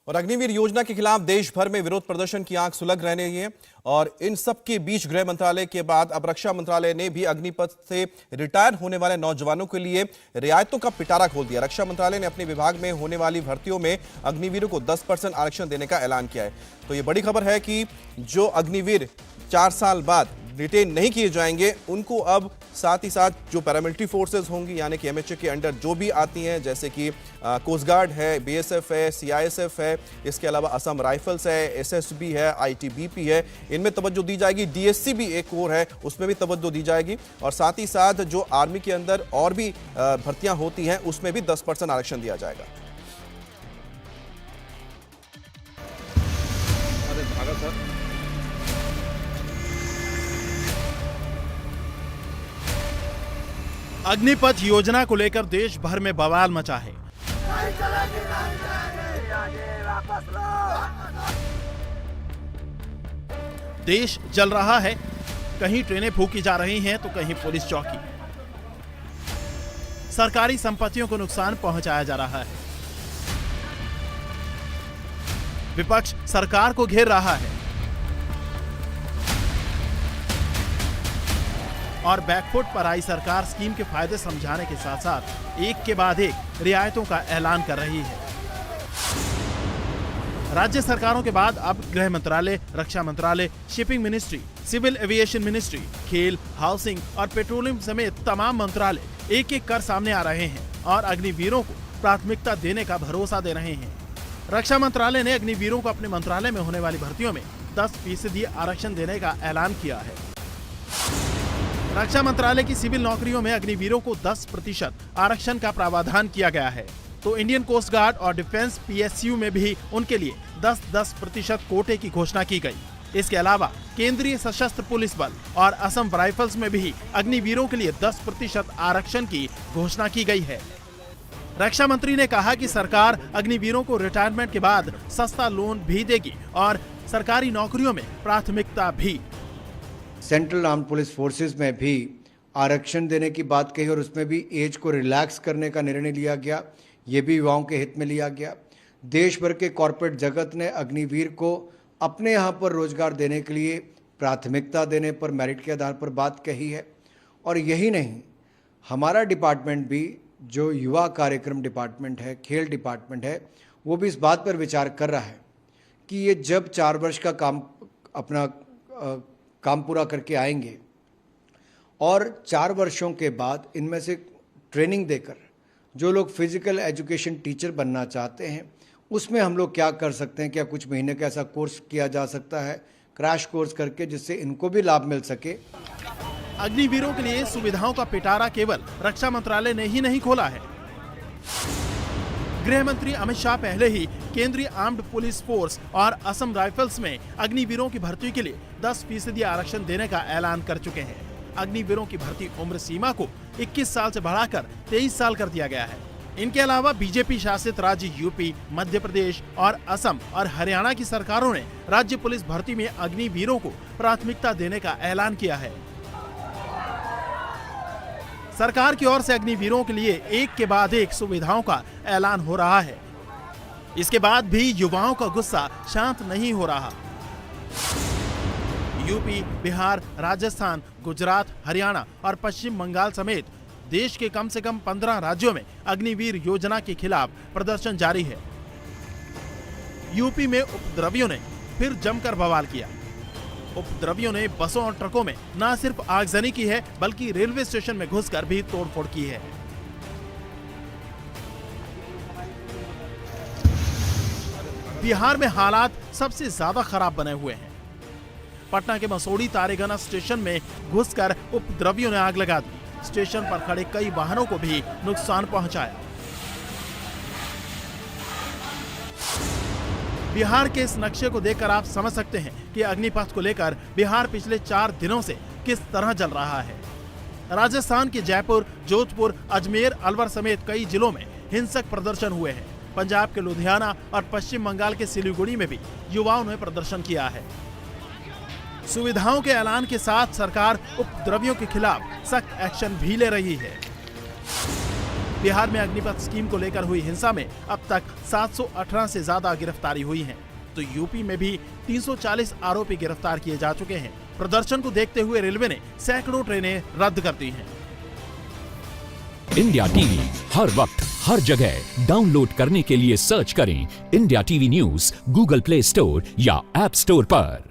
और अग्निवीर योजना के खिलाफ देश भर में विरोध प्रदर्शन की आंख सुलग रही है। और इन सब के बीच गृह मंत्रालय के बाद अब रक्षा मंत्रालय ने भी अग्निपथ से रिटायर होने वाले नौजवानों के लिए रियायतों का पिटारा खोल दिया। रक्षा मंत्रालय ने अपने विभाग में होने वाली भर्तियों में अग्निवीरों को 10% आरक्षण देने का ऐलान किया है। तो ये बड़ी खबर है कि जो अग्निवीर 4 साल बाद रिटेन नहीं किए जाएंगे, उनको अब साथ ही साथ जो पैरामिलिट्री फोर्सेस होंगी यानी कि एमएचए के अंडर जो भी आती हैं, जैसे कि कोस्ट गार्ड है, बीएसएफ है, सीआईएसएफ है, इसके अलावा असम राइफल्स है, एसएसबी है, आईटीबीपी है, इनमें तवज्जो दी जाएगी। डीएससी भी एक कोर है, उसमें भी तवज्जो दी जाएगी। और साथ ही साथ जो आर्मी के अंदर और भी भर्तियां होती हैं उसमें भी 10% आरक्षण दिया जाएगा। अरे भागा सर। अग्निपथ योजना को लेकर देश भर में बवाल मचा है। देश जल रहा है, कहीं ट्रेनें फूकी जा रही हैं तो कहीं पुलिस चौकी। सरकारी संपत्तियों को नुकसान पहुंचाया जा रहा है। विपक्ष सरकार को घेर रहा है और बैकफुट पर आई सरकार स्कीम के फायदे समझाने के साथ साथ एक के बाद एक रियायतों का ऐलान कर रही है। राज्य सरकारों के बाद अब गृह मंत्रालय, रक्षा मंत्रालय, shipping ministry, civil aviation ministry, खेल, हाउसिंग और पेट्रोलियम समेत तमाम मंत्रालय एक एक कर सामने आ रहे हैं और अग्निवीरों को प्राथमिकता देने का भरोसा दे रहे हैं। रक्षा मंत्रालय ने अग्निवीरों को अपने मंत्रालय में होने वाली भर्तियों में 10% आरक्षण देने का ऐलान किया है। रक्षा मंत्रालय की सिविल नौकरियों में अग्निवीरों को 10% आरक्षण का प्रावधान किया गया है, तो इंडियन कोस्ट गार्ड और डिफेंस पीएसयू में भी उनके लिए 10% कोटे की घोषणा की गई। इसके अलावा केंद्रीय सशस्त्र पुलिस बल और असम राइफल्स में भी अग्निवीरों के लिए 10% आरक्षण की घोषणा की गई है। रक्षा मंत्री ने कहा कि सरकार अग्निवीरों को रिटायरमेंट के बाद सस्ता लोन भी देगी और सरकारी नौकरियों में प्राथमिकता भी। सेंट्रल आर्म्ड पुलिस फोर्सेस में भी आरक्षण देने की बात कही और उसमें भी एज को रिलैक्स करने का निर्णय लिया गया। ये भी युवाओं के हित में लिया गया। देश भर के कॉरपोरेट जगत ने अग्निवीर को अपने यहाँ पर रोजगार देने के लिए प्राथमिकता देने पर मेरिट के आधार पर बात कही है। और यही नहीं, हमारा डिपार्टमेंट भी, जो युवा कार्यक्रम डिपार्टमेंट है, खेल डिपार्टमेंट है, वो भी इस बात पर विचार कर रहा है कि ये जब 4 वर्ष का काम पूरा करके आएंगे और 4 वर्षों के बाद इनमें से ट्रेनिंग देकर जो लोग फिजिकल एजुकेशन टीचर बनना चाहते हैं, उसमें हम लोग क्या कर सकते हैं। क्या कुछ महीने का ऐसा कोर्स किया जा सकता है, क्रैश कोर्स करके, जिससे इनको भी लाभ मिल सके। अग्निवीरों के लिए सुविधाओं का पिटारा केवल रक्षा मंत्रालय ने ही नहीं खोला है। गृह मंत्री अमित शाह पहले ही केंद्रीय आर्म्ड पुलिस फोर्स और असम राइफल्स में अग्निवीरों की भर्ती के लिए 10% आरक्षण देने का ऐलान कर चुके हैं। अग्निवीरों की भर्ती उम्र सीमा को 21 साल से बढ़ाकर 23 साल कर दिया गया है। इनके अलावा बीजेपी शासित राज्य यूपी, मध्य प्रदेश और असम और हरियाणा की सरकारों ने राज्य पुलिस भर्ती में अग्निवीरों को प्राथमिकता देने का ऐलान किया है। सरकार की ओर से अग्निवीरों के लिए एक के बाद एक सुविधाओं का ऐलान हो रहा है। इसके बाद भी युवाओं का गुस्सा शांत नहीं हो रहा। यूपी, बिहार, राजस्थान, गुजरात, हरियाणा और पश्चिम बंगाल समेत देश के कम से कम 15 राज्यों में अग्निवीर योजना के खिलाफ प्रदर्शन जारी है। यूपी में उपद्रवियों ने फिर जमकर बवाल किया। उपद्रवियों ने बसों और ट्रकों में न सिर्फ आगजनी की है, बल्कि रेलवे स्टेशन में घुसकर भी तोड़फोड़ की है। बिहार में हालात सबसे ज्यादा खराब बने हुए हैं। पटना के मसौड़ी तारेगना स्टेशन में घुसकर उपद्रवियों ने आग लगा दी। स्टेशन पर खड़े कई वाहनों को भी नुकसान पहुंचाया। बिहार के इस नक्शे को देखकर आप समझ सकते हैं कि अग्निपथ को लेकर बिहार पिछले 4 दिनों से किस तरह जल रहा है। राजस्थान के जयपुर, जोधपुर, अजमेर, अलवर समेत कई जिलों में हिंसक प्रदर्शन हुए हैं। पंजाब के लुधियाना और पश्चिम बंगाल के सिलीगुड़ी में भी युवाओं ने प्रदर्शन किया है। सुविधाओं के ऐलान के साथ सरकार उपद्रवियों के खिलाफ सख्त एक्शन भी ले रही है। बिहार में अग्निपथ स्कीम को लेकर हुई हिंसा में अब तक 718 से ज्यादा गिरफ्तारी हुई हैं। तो यूपी में भी 340 आरोपी गिरफ्तार किए जा चुके हैं। प्रदर्शन को देखते हुए रेलवे ने सैकड़ों ट्रेनें रद्द कर दी हैं। इंडिया टीवी हर वक्त हर जगह डाउनलोड करने के लिए सर्च करें India TV news Google play store या ऐप स्टोर पर।